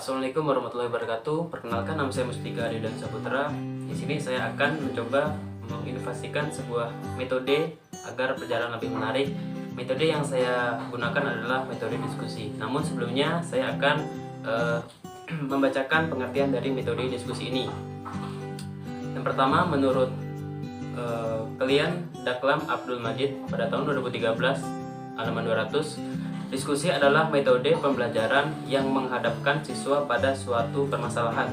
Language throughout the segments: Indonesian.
Assalamualaikum warahmatullahi wabarakatuh. Perkenalkan, nama saya Mustika Adidan Saputra. Di sini saya akan mencoba menginovasikan sebuah metode agar perjalanan lebih menarik. Metode yang saya gunakan adalah metode diskusi. Namun sebelumnya saya akan membacakan pengertian dari metode diskusi ini. Yang pertama, menurut Kalian Daklam Abdul Majid pada tahun 2013 halaman 200, diskusi adalah metode pembelajaran yang menghadapkan siswa pada suatu permasalahan.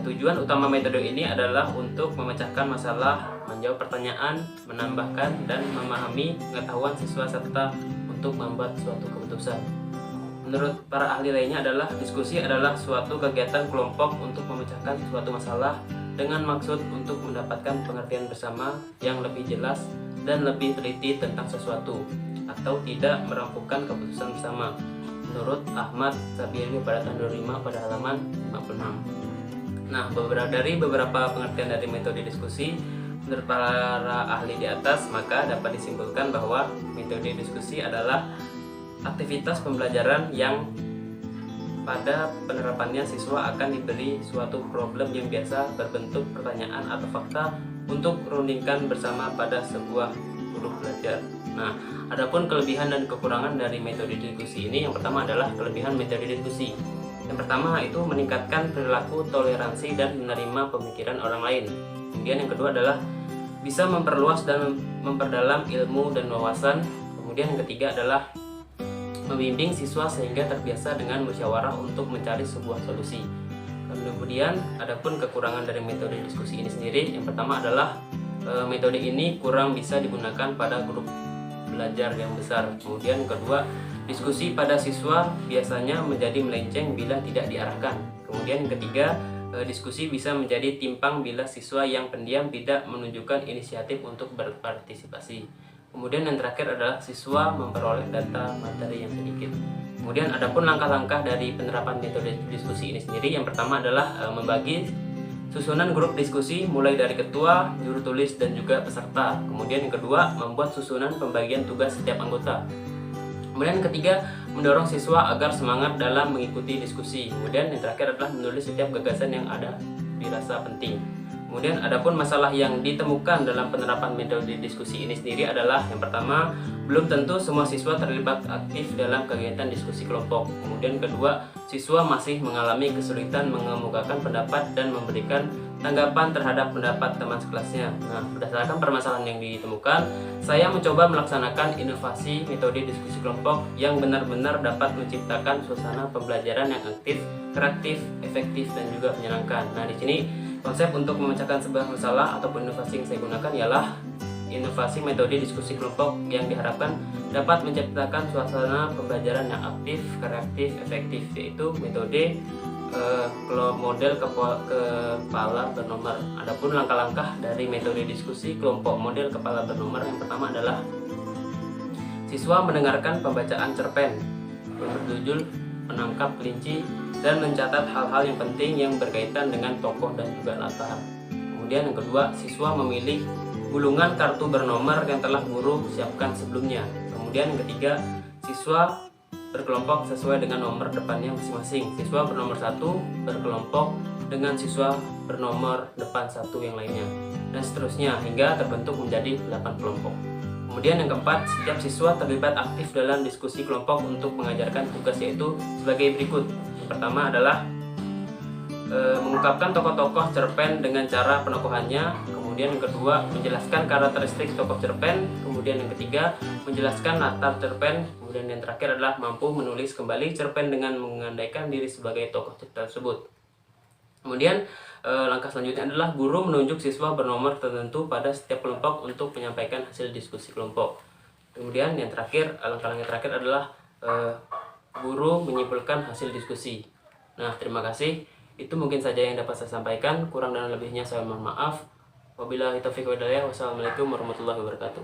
Tujuan utama metode ini adalah untuk memecahkan masalah, menjawab pertanyaan, menambahkan dan memahami pengetahuan siswa serta untuk membuat suatu keputusan. Menurut para ahli lainnya adalah diskusi adalah suatu kegiatan kelompok untuk memecahkan suatu masalah dengan maksud untuk mendapatkan pengertian bersama yang lebih jelas dan lebih teliti tentang sesuatu, atau tidak merampungkan keputusan bersama. Menurut Ahmad Sabiri pada tahun 2005 pada halaman 56. Nah, dari beberapa pengertian dari metode diskusi menurut para ahli di atas, maka dapat disimpulkan bahwa metode diskusi adalah aktivitas pembelajaran yang pada penerapannya siswa akan diberi suatu problem yang biasa berbentuk pertanyaan atau fakta untuk rundingkan bersama pada sebuah huruf belajar. Nah, adapun kelebihan dan kekurangan dari metode diskusi ini, yang pertama adalah kelebihan metode diskusi. Yang pertama itu meningkatkan perilaku toleransi dan menerima pemikiran orang lain. Kemudian yang kedua adalah bisa memperluas dan memperdalam ilmu dan wawasan. Kemudian yang ketiga adalah membimbing siswa sehingga terbiasa dengan musyawarah untuk mencari sebuah solusi. Kemudian adapun kekurangan dari metode diskusi ini sendiri, yang pertama adalah metode ini kurang bisa digunakan pada grup belajar yang besar. Kemudian yang kedua, diskusi pada siswa biasanya menjadi melenceng bila tidak diarahkan. Kemudian yang ketiga, diskusi bisa menjadi timpang bila siswa yang pendiam tidak menunjukkan inisiatif untuk berpartisipasi. Kemudian yang terakhir adalah siswa memperoleh data materi yang sedikit. Kemudian adapun langkah-langkah dari penerapan metode diskusi ini sendiri, yang pertama adalah membagi susunan grup diskusi mulai dari ketua, juru tulis dan juga peserta. Kemudian yang kedua, membuat susunan pembagian tugas setiap anggota. Kemudian yang ketiga, mendorong siswa agar semangat dalam mengikuti diskusi. Kemudian yang terakhir adalah menulis setiap gagasan yang ada dirasa penting. Kemudian adapun masalah yang ditemukan dalam penerapan metode diskusi ini sendiri adalah, yang pertama, belum tentu semua siswa terlibat aktif dalam kegiatan diskusi kelompok. Kemudian kedua, siswa masih mengalami kesulitan mengemukakan pendapat dan memberikan tanggapan terhadap pendapat teman sekelasnya. Nah, berdasarkan permasalahan yang ditemukan, saya mencoba melaksanakan inovasi metode diskusi kelompok yang benar-benar dapat menciptakan suasana pembelajaran yang aktif, kreatif, efektif dan juga menyenangkan. Nah, di sini konsep untuk memecahkan sebuah masalah ataupun inovasi yang saya gunakan ialah inovasi metode diskusi kelompok yang diharapkan dapat menciptakan suasana pembelajaran yang aktif, kreatif, efektif, yaitu metode model kepala bernomor. Adapun langkah-langkah dari metode diskusi kelompok model kepala bernomor, yang pertama adalah siswa mendengarkan pembacaan cerpen yang berjudul Penangkap Kelinci dan mencatat hal-hal yang penting yang berkaitan dengan tokoh dan juga latar. Kemudian yang kedua, siswa memilih gulungan kartu bernomor yang telah guru siapkan sebelumnya. Kemudian yang ketiga, siswa berkelompok sesuai dengan nomor depannya masing-masing. Siswa bernomor 1 berkelompok dengan siswa bernomor depan 1 yang lainnya, dan seterusnya hingga terbentuk menjadi 8 kelompok. Kemudian yang keempat, setiap siswa terlibat aktif dalam diskusi kelompok untuk mengajarkan tugas, yaitu sebagai berikut. Yang pertama adalah mengungkapkan tokoh-tokoh cerpen dengan cara penokohannya. Kemudian yang kedua, menjelaskan karakteristik tokoh cerpen. Kemudian yang ketiga, menjelaskan latar cerpen. Kemudian yang terakhir adalah mampu menulis kembali cerpen dengan mengandaikan diri sebagai tokoh tersebut. Kemudian langkah selanjutnya adalah guru menunjuk siswa bernomor tertentu pada setiap kelompok untuk menyampaikan hasil diskusi kelompok. Kemudian yang terakhir, langkah yang terakhir adalah guru menyimpulkan hasil diskusi. Nah, terima kasih. Itu mungkin saja yang dapat saya sampaikan. Kurang dan lebihnya saya mohon maaf. Wabillahi taufiq wal hidayah. Wassalamualaikum warahmatullahi wabarakatuh.